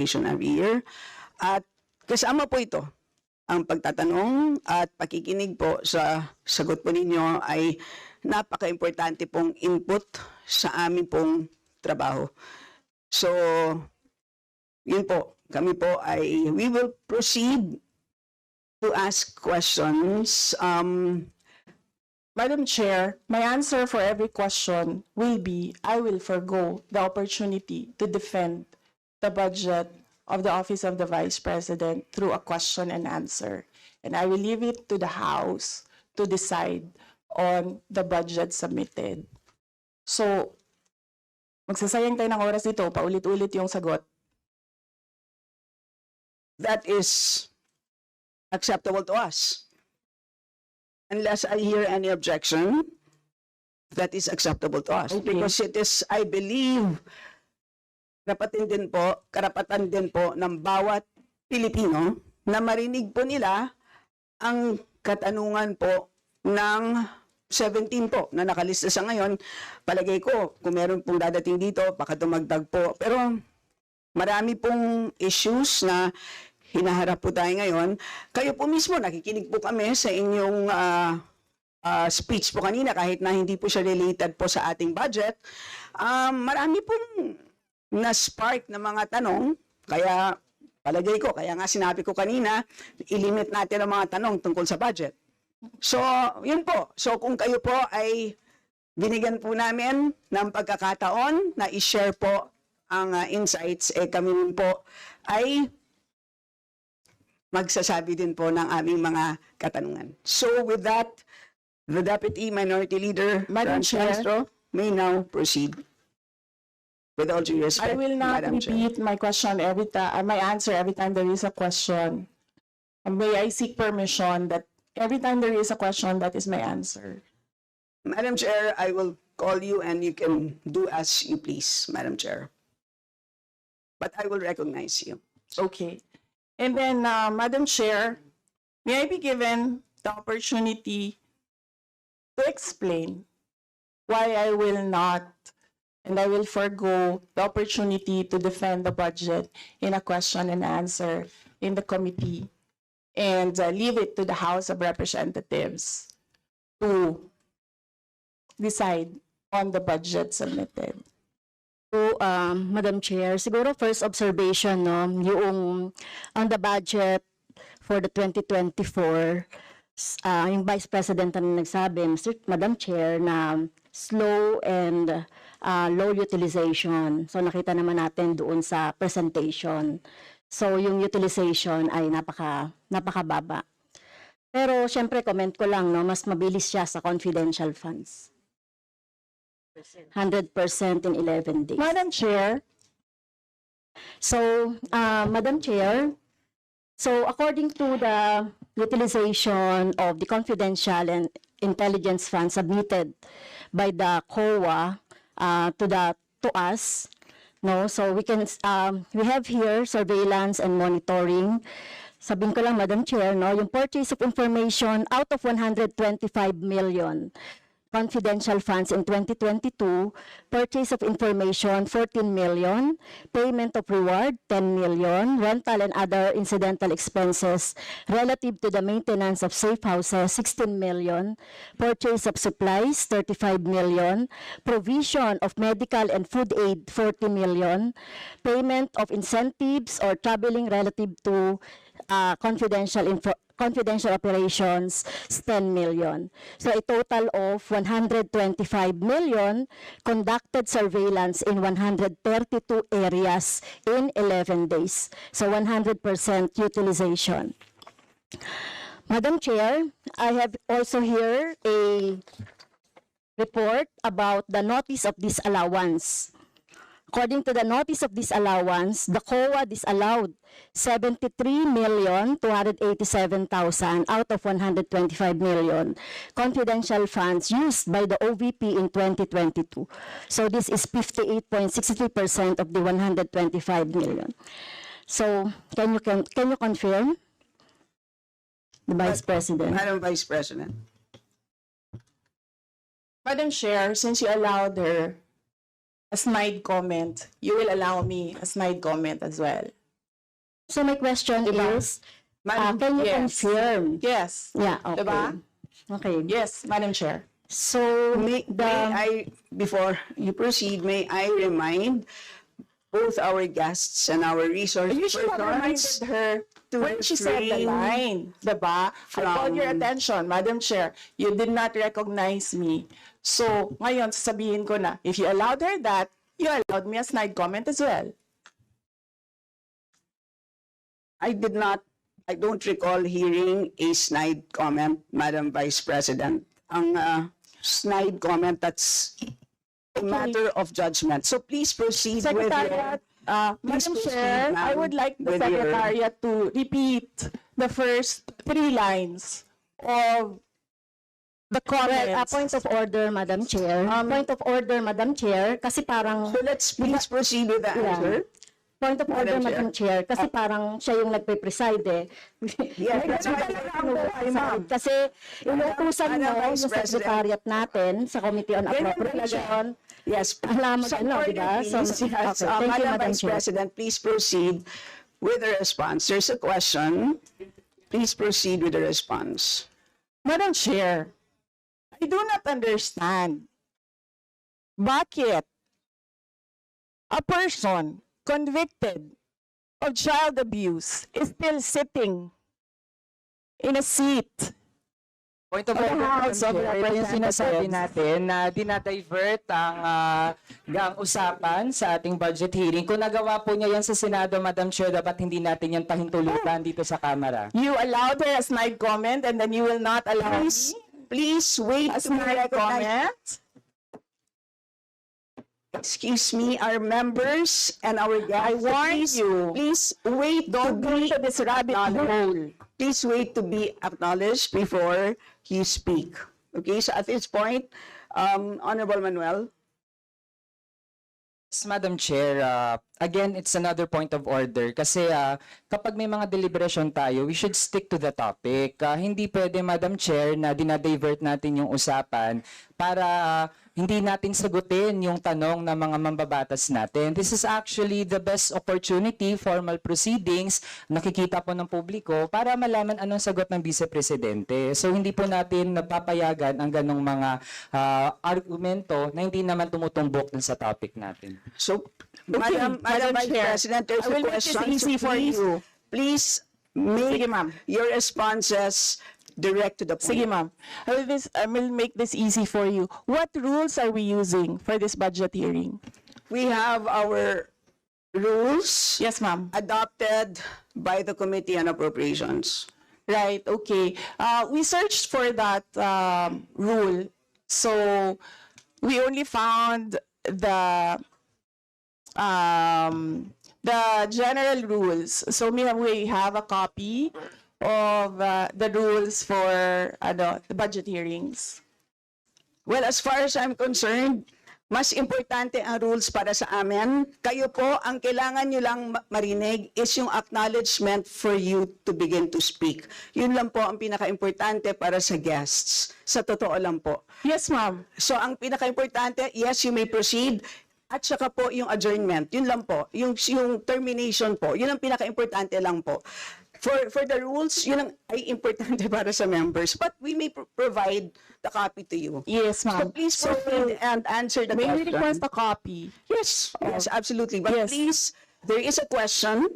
every year. At kasama po ito, ang pagtatanong at pakikinig po sa sagot po ninyo ay napaka-importante pong input sa aming pong trabaho. So, yun po, kami po ay, we will proceed to ask questions. Madam Chair, my answer for every question will be, I will forgo the opportunity to defend the budget of the Office of the Vice President through a question and answer. And I will leave it to the House to decide on the budget submitted. So, magsasayang tayo ng oras dito, paulit-ulit yung sagot. That is acceptable to us. Unless I hear any objection, that is acceptable to us. Okay. Because it is, I believe, karapatan din po ng bawat Pilipino na marinig po nila ang katanungan po ng 17 po na nakalista sa ngayon. Palagay ko, kung meron pong dadating dito, baka dumagdag po. Pero marami pong issues na hinaharap po tayo ngayon. Kayo po mismo, nakikinig po kami sa inyong speech po kanina, kahit na hindi po siya related po sa ating budget. Marami pong na-spark na mga tanong, kaya palagay ko, kaya nga sinabi ko kanina, ilimit natin ang mga tanong tungkol sa budget. So, yun po. So, kung kayo po ay binigyan po namin ng pagkakataon na i-share po ang insights, kami rin po ay magsasabi din po ng aming mga katanungan. So, with that, the Deputy Minority Leader, Madam Franz Chair. Castro, may now proceed. With all due respect, I will not Madam Chair. repeat my question every time, my answer every time there is a question. And may I seek permission that every time there is a question, that is my answer. Madam Chair, I will call you and you can do as you please, Madam Chair. But I will recognize you. Okay. And then, Madam Chair, may I be given the opportunity to explain why I will not and I will forgo the opportunity to defend the budget in a question and answer in the committee and leave it to the House of Representatives to decide on the budget submitted. So, Madam Chair, siguro first observation, no, yung on the budget for the 2024, yung Vice President na nagsabi, Madam Chair, na slow and low utilization. So, nakita naman natin doon sa presentation. So, yung utilization ay napakababa. Pero, syempre, comment ko lang, no, mas mabilis siya sa confidential funds. 100% in 11 days. Madam Chair, So, Madam Chair, so according to the utilization of the confidential and intelligence funds submitted by the COA to us, no, so we have here surveillance and monitoring. Sabihin ko lang, Madam Chair, no, yung purchase of information out of 125 million confidential funds in 2022, purchase of information 14 million, payment of reward 10 million, rental and other incidental expenses relative to the maintenance of safe houses 16 million, purchase of supplies 35 million, provision of medical and food aid 40 million, payment of incentives or traveling relative to confidential operations, 10 million. So a total of 125 million conducted surveillance in 132 areas in 11 days. So 100% utilization. Madam Chair, I have also here a report about the notice of disallowance. According to the notice of disallowance, the COA disallowed 73,287,000 out of 125 million confidential funds used by the OVP in 2022. So this is 58.63% of the 125 million. So can you confirm, the Vice President? Madam Vice President. Madam Chair, since you allowed her a snide comment, you will allow me a snide comment as well. So my question is, Madam, can you yes. confirm? Yes. Yeah, okay. Diba? Okay. Yes, Madam Chair. So, may I, before you proceed, may I remind both our guests and our resource You should have reminded persons her when she said the refrain line, diba? I called your attention, Madam Chair. You did not recognize me. So, ngayon, sasabihin ko na, if you allowed her that, you allowed me a snide comment as well. I don't recall hearing a snide comment, Madam Vice President. Ang snide comment, that's a matter of judgment. So please proceed with Secretariat, Please Madam proceed, Chair, I ma'am, would like the with your- Secretariat to repeat the first 3 lines of the well, comments. point of order, Madam Chair. Point of order, Madam Chair, kasi parang, So let's please proceed with the answer. point of order, Madam Chair. Madam Chair, kasi parang siya yung nagpe-preside eh. Yes, that's why Kasi inutusan Madam mo Vice yung President. secretariat natin sa Committee on Ganun Appropriation. Yes. Alam mo, Some ano, order, diba? please. So, Yes. okay, thank you, Madam Madam Vice Chair. President, please proceed with the response. There's a question. Please proceed with the response. Madam Chair, I do not understand bakit a person convicted of child abuse is still sitting in a seat. Point of Of the order, House of Madam Chair. Ito yung sinasabi Representatives. natin na dinadivert ang usapan sa ating budget hearing. Kung nagawa po niya yan sa Senado, Madam Chair, dapat hindi natin yan pahintulutan dito sa Kamara. You allowed her a snide comment and then you will not allow Please, me please wait a to be snide recognized. comment? Excuse me, our members and our guests. I warn please, you. Please wait Don't to go be into this rabbit hole. Please wait to be acknowledged before you speak. Okay, so at this point, Honorable Manuel. Yes, Madam Chair, again, it's another point of order kasi kapag may mga deliberation tayo, we should stick to the topic. Hindi pwede, Madam Chair, na dinadivert natin yung usapan para hindi natin sagutin yung tanong ng mga mambabatas natin. This is actually the best opportunity, formal proceedings, nakikita po ng publiko para malaman anong sagot ng Vice Presidente. So hindi po natin napapayagan ang ganong mga argumento na hindi naman tumutumbok dun sa topic natin. So, Madam Vice Chair, President, there's I a will make this question. easy So for you. Please make Sige, ma'am. your responses direct to the point. Sige, ma'am. I will make this easy for you. What rules are we using for this budget hearing? We have our rules Yes, ma'am. adopted by the Committee on Appropriations. Right, okay. We searched for that rule. So we only found the general rules. So we have a copy of the rules for the budget hearings. Well, as far as I'm concerned, mas importante ang rules para sa amin. Kayo po, ang kailangan nyo lang marinig is yung acknowledgement for you to begin to speak. Yun lang po ang pinaka-importante para sa guests. Sa totoo lang po. Yes, ma'am. So ang pinaka-importante, yes, you may proceed. At saka po yung adjournment, yun lang po. Yung termination po, yun ang pinaka-importante lang po. For the rules, yun ang ay importante para sa members. But we may provide the copy to you. Yes, So ma'am. please proceed and answer the May we question. request a copy? Yes, yes, absolutely. But Yes. please, there is a question.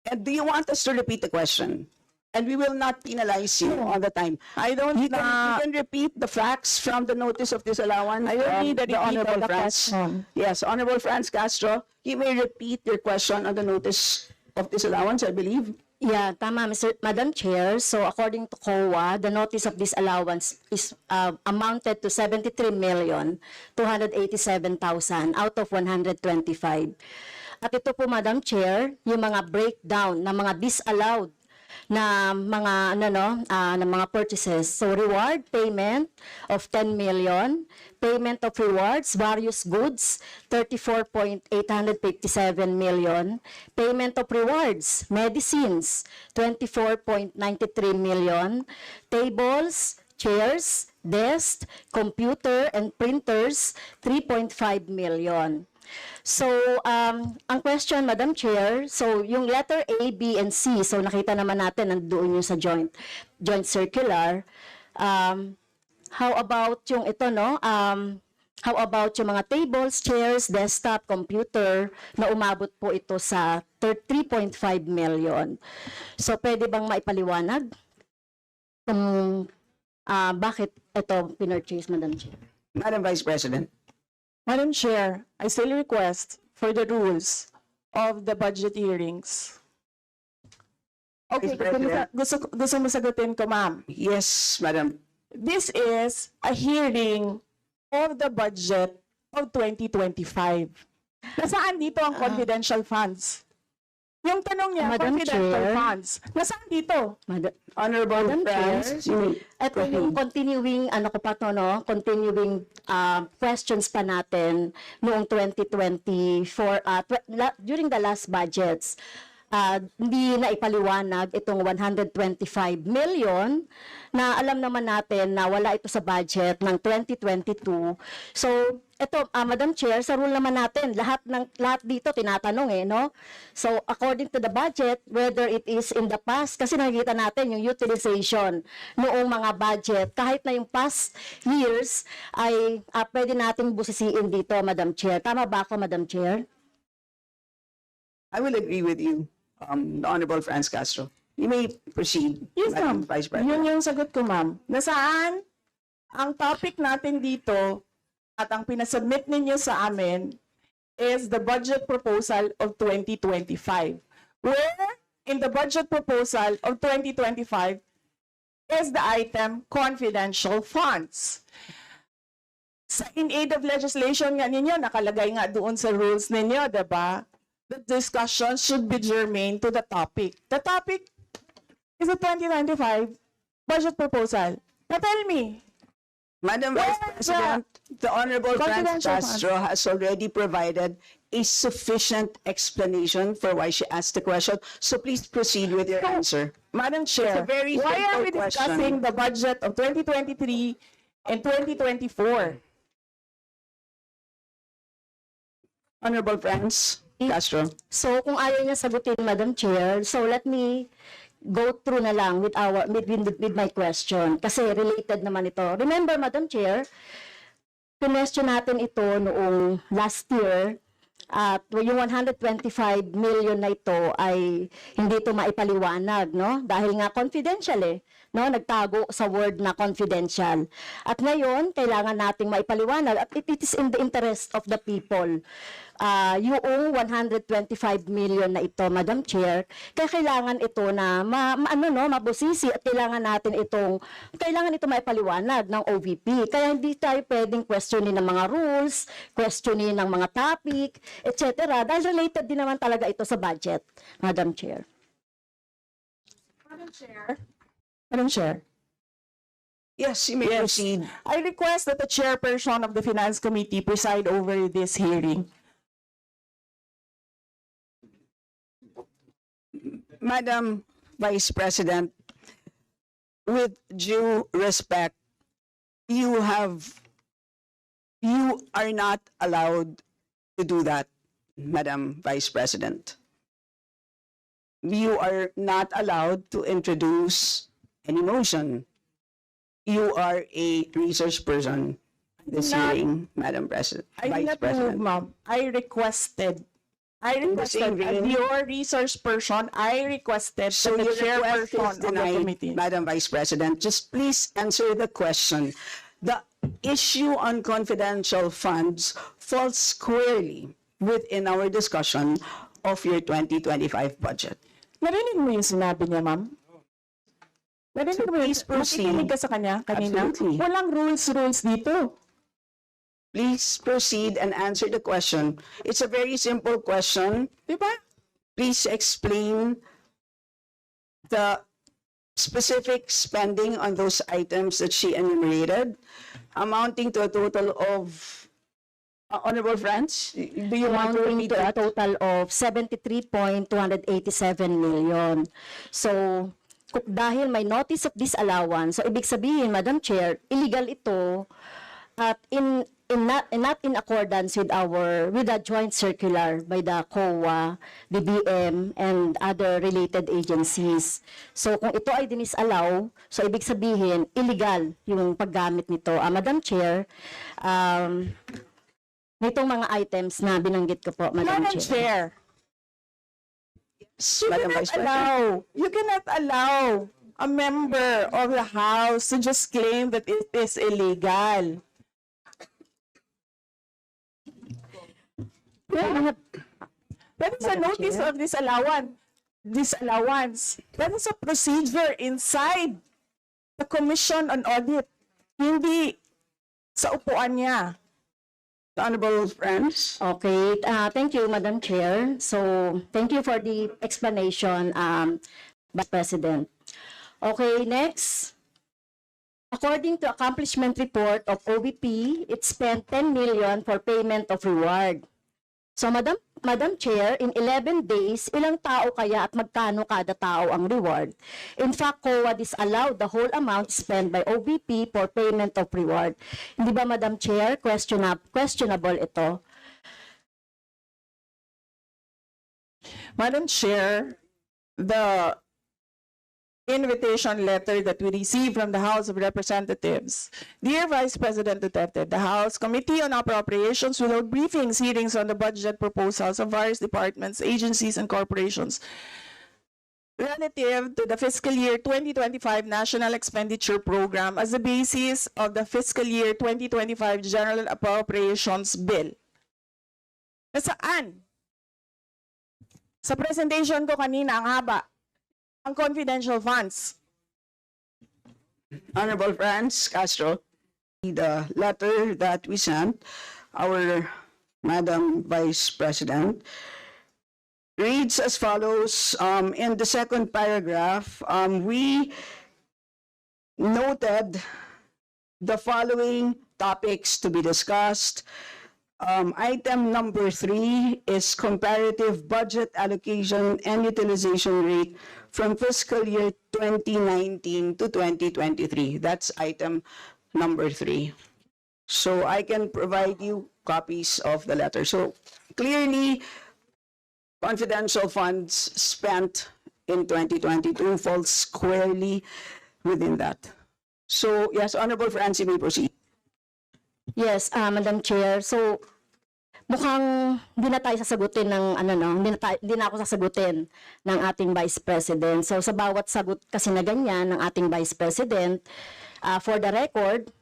And do you want us to repeat the question? And we will not penalize you all the time. I don't You can repeat the facts from the notice of disallowance. I will from need a the repeat of Honorable the Franz. question. Yes, Honorable Franz Castro, you may repeat your question on the notice of disallowance, I believe. Yeah, tama, Madam Chair. So according to COA, the notice of disallowance is amounted to 73,287,000 out of 125. At ito po, Madam Chair, yung mga breakdown ng mga disallowed na mga na mga purchases. So reward payment of 10 million, payment of rewards, various goods, 34.857 million, payment of rewards, medicines, 24.93 million, tables, chairs, desks, computer and printers, 3.5 million. So, ang question, Madam Chair, so yung letter A, B, and C, so nakita naman natin nandoon yung sa joint circular. How about yung ito, no? How about yung mga tables, chairs, desktop, computer, na umabot po ito sa 3.5 million. So, pwede bang maipaliwanag kung bakit ito pinurchase, Madam Chair? Madam Vice President. Madam Chair, I still request for the rules of the budget hearings. Okay, Vice President. gusto mo sagutin ko, ma'am. Yes, Madam. This is a hearing of the budget of 2025. Nasaan dito ang confidential funds? Yung tanong niya, Madam confidential Chair. funds. Nasaan dito? Honorable Madam friends, Ito yung continuing, ano ko pa to, no? Continuing questions pa natin noong 2024, during the last budgets. Hindi na ipaliwanag itong 125 million na alam naman natin na wala ito sa budget ng 2022. So, ito, Madam Chair, sa rule naman natin, lahat dito tinatanong no? So, according to the budget, whether it is in the past, kasi nakikita natin yung utilization noong mga budget, kahit na yung past years, ay pwede nating busisiin dito, Madam Chair. Tama ba ako, Madam Chair? I will agree with you, the Honorable Franz Castro. You may proceed, Yes, Madam ma'am. Vice Yun President. yung sagot ko, ma'am. Nasaan ang topic natin dito at ang pinasubmit ninyo sa amin is the budget proposal of 2025. Where in the budget proposal of 2025 is the item confidential funds. In aid of legislation nga ninyo, nakalagay nga doon sa rules ninyo, diba? The discussion should be germane to the topic. The topic is the 2025 budget proposal. Now tell me, Madam Vice Where President, the Honorable Franz confidential Castro has already provided a sufficient explanation for why she asked the question. So please proceed with your answer. Madam Chair, It's a very why are we simple discussing question. the budget of 2023 and 2024? Honorable Franz Castro. So, kung ayaw niya sagutin, Madam Chair, so let me go through na lang with my question. Kasi related naman ito. Remember, Madam Chair, question natin ito noong last year, at yung 125 million na ito ay hindi ito maipaliwanag, no? Dahil nga confidential no? Nagtago sa word na confidential. At ngayon, kailangan nating maipaliwanag at it is in the interest of the people. Yung 125 million na ito, Madam Chair, kaya kailangan ito na mabusisi at kailangan ito maipaliwanag ng OVP. Kaya hindi tayo pwedeng questionin ng mga rules, questionin ng mga topic, etc. Dahil related din naman talaga ito sa budget, Madam Chair. Madam Chair, Yes, you may Yes. proceed. I request that the chairperson of the Finance Committee preside over this hearing. Madam Vice President, with due respect, you are not allowed to do that, Madam Vice President. You are not allowed to introduce any motion. You are a research person this Not- hearing, Madam President, I did Vice not move, President. ma'am. I requested In the same as vein- your research person, I requested So that the your request chairperson is of the denied, committee. Madam Vice President. Just please answer the question. The issue on confidential funds falls squarely within our discussion of your 2025 budget. Narinig mo yung sinabi niya, ma'am? Narinig So mo yung please proceed. nakikinig ka sa kanya kanina? Absolutely. Walang rules dito. Please proceed and answer the question. It's a very simple question. Di ba? Please explain the specific spending on those items that she enumerated, amounting to a total of, Honorable Franz, do you want to Amounting repeat to a that? total of 73.287 million. So, dahil may notice of disallowance, so ibig sabihin, Madam Chair, illegal ito at not in accordance with the joint circular by the COA, BBM, and other related agencies. So kung ito ay dinisallow, so ibig sabihin illegal yung paggamit nito. Madam Chair, nitong mga items na binanggit ko po, Madam Madam Chair. Chair, Madam Vice President. you cannot allow a member of the House to just claim that it is illegal. That is a Madam notice Chair. of disallowance. That is a procedure inside the Commission on Audit. Hindi sa upuan niya. Honorable friends. Okay, thank you, Madam Chair. So, thank you for the explanation, Vice President. Okay, next. According to accomplishment report of OVP, it spent 10 million for payment of reward. So, Madam Chair, in 11 days, ilang tao kaya at magkano kada tao ang reward? In fact, COA disallowed the whole amount spent by OVP for payment of reward. Hindi ba, Madam Chair, questionable ito? Madam Chair, the invitation letter that we received from the House of Representatives. Dear Vice President Duterte, the House Committee on Appropriations will hold briefings, hearings on the budget proposals of various departments, agencies, and corporations relative to the fiscal year 2025 National Expenditure Program as the basis of the fiscal year 2025 General Appropriations Bill. Nasaan? Sa presentation ko kanina, ang haba. Ang confidential funds. Honorable Franz Castro, the letter that we sent, our Madam Vice President, reads as follows. In the second paragraph, we noted the following topics to be discussed. Item number 3 is comparative budget allocation and utilization rate from fiscal year 2019 to 2023. That's item number 3. So I can provide you copies of the letter. So clearly, confidential funds spent in 2022 falls squarely within that. So yes, Honorable Francie, may proceed. Yes, Madam Chair. So, mukhang hindi na tayo sasagutin ng hindi na ako sasagutin ng ating Vice President. So, sa bawat sagot kasi na ganyan ng ating Vice President, for the record,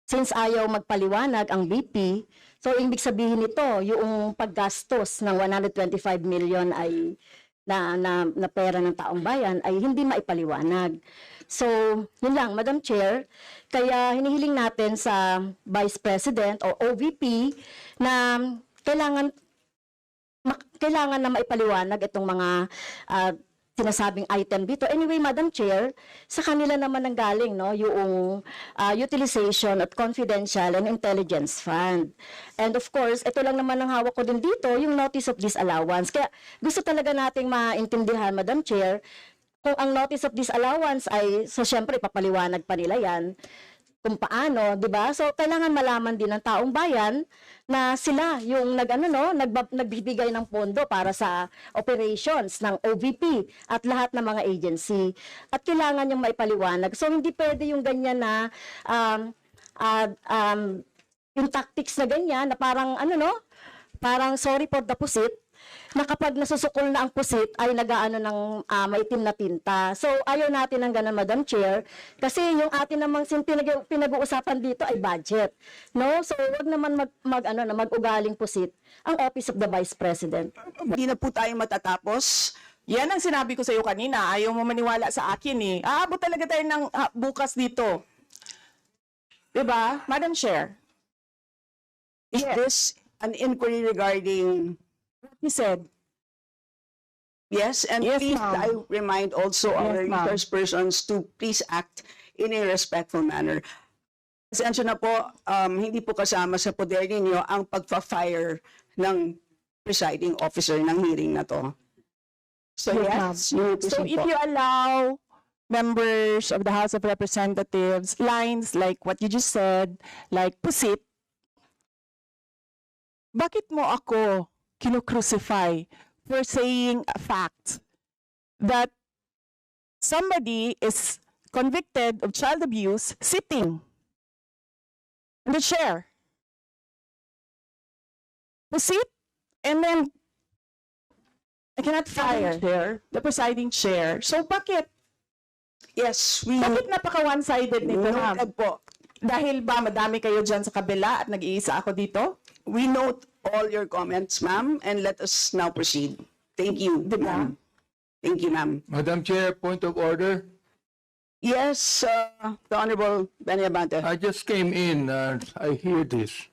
since ayaw magpaliwanag ang BP, so ibig sabihin nito, yung paggastos ng 125 million ay na pera ng taong bayan ay hindi maipaliwanag. So, yun lang, Madam Chair. Kaya hinihiling natin sa Vice President o OVP na kailangan na maipaliwanag itong mga sinasabing item dito. Anyway, Madam Chair, sa kanila naman ang galing, no, yung utilization at confidential and intelligence fund. And of course, ito lang naman ang hawak ko din dito, yung notice of disallowance. Kaya gusto talaga nating maintindihan, Madam Chair, kung ang notice of disallowance ay, so syempre, papaliwanag pa nila yan, kung paano, di ba? So, kailangan malaman din ng taong bayan na sila yung nagbibigay ng pondo para sa operations ng OVP at lahat ng mga agency. At kailangan yung maipaliwanag. So, hindi pwede yung ganyan na yung tactics na ganyan na parang parang sorry for the pusit, na kapag nasusukol na ang pusit ay nagaano ng maitim na tinta. So, ayaw natin ng ganun, Madam Chair, kasi yung atin namang pinag-uusapan dito ay budget. No? So, wag naman mag-ugaling pusit ang Office of the Vice President. Hindi na po tayo matatapos. Yan ang sinabi ko sa iyo kanina. Ayaw mo maniwala sa akin eh. Aabot talaga tayo ng bukas dito. Diba? Madam Chair. Is this an inquiry regarding... He said, Yes, and Yes, please, ma'am. I remind also our Yes, ma'am. resource persons to please act in a respectful manner. Pasensya na po, hindi po kasama sa poder ninyo ang pagpa-fire ng presiding officer ng hearing na to. So Yes, yes, you may so proceed if po. you allow members of the House of Representatives lines like what you just said, like pusit, bakit mo ako kinocrucify for saying a fact that somebody is convicted of child abuse sitting in the chair? To sit and then I cannot fire the presiding chair. So bakit? Yes, we Bakit napaka one-sided nito, ma'am? noted po. Dahil ba madami kayo dyan sa kabila at nag-iisa ako dito? We note all your comments, ma'am, and let us now proceed. Thank you, ma'am. Thank you, ma'am. Madam Chair, point of order. Yes, the Honorable Benny Abante. I just came in, I hear this.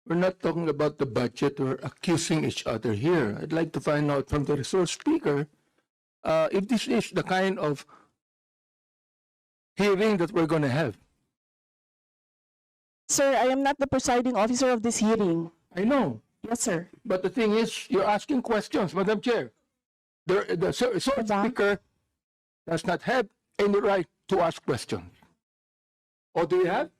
We're not talking about the budget, we're accusing each other here. I'd like to find out from the resource speaker if this is the kind of hearing that we're going to have. Sir, I am not the presiding officer of this hearing. I know, Yes, sir. but the thing is, you're asking questions, Madam Chair. The resource Diba? speaker does not have any right to ask questions. Or do you have?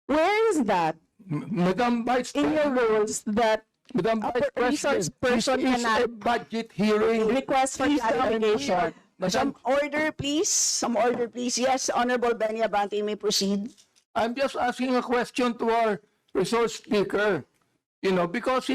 Where is that Madam Vice in your President, rules that Madam a Vice resource President, person this is a cannot budget hearing. request for Please, clarification? Some order, please. Some order, please. Yes, Honorable Benny Abante, you may proceed. I'm just asking a question to our resource speaker, you know, because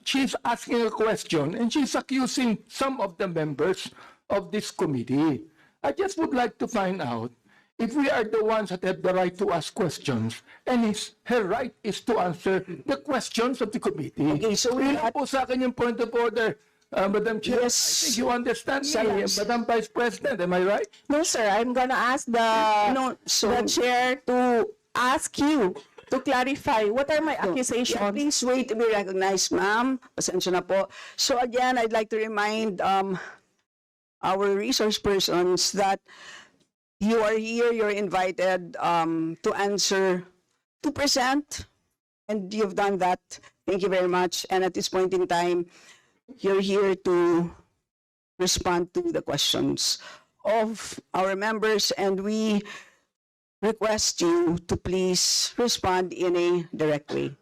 she's asking a question and she's accusing some of the members of this committee. I just would like to find out if we are the ones that have the right to ask questions and her right is to answer the questions of the committee. Okay, so we Yun lang po sa akin yung point of order, Madam Chair. Yes. I think you understand me, Salamat. Madam Vice President, am I right? No, sir. I'm gonna ask No, so- the chair to ask you to clarify what are my Yeah, accusations. please wait to be recognized, ma'am. Pasensya na po. So again, I'd like to remind our resource persons that you are here, you're invited to answer, to present, and you've done that. Thank you very much. And at this point in time, you're here to respond to the questions of our members, and we request you to please respond in a direct way.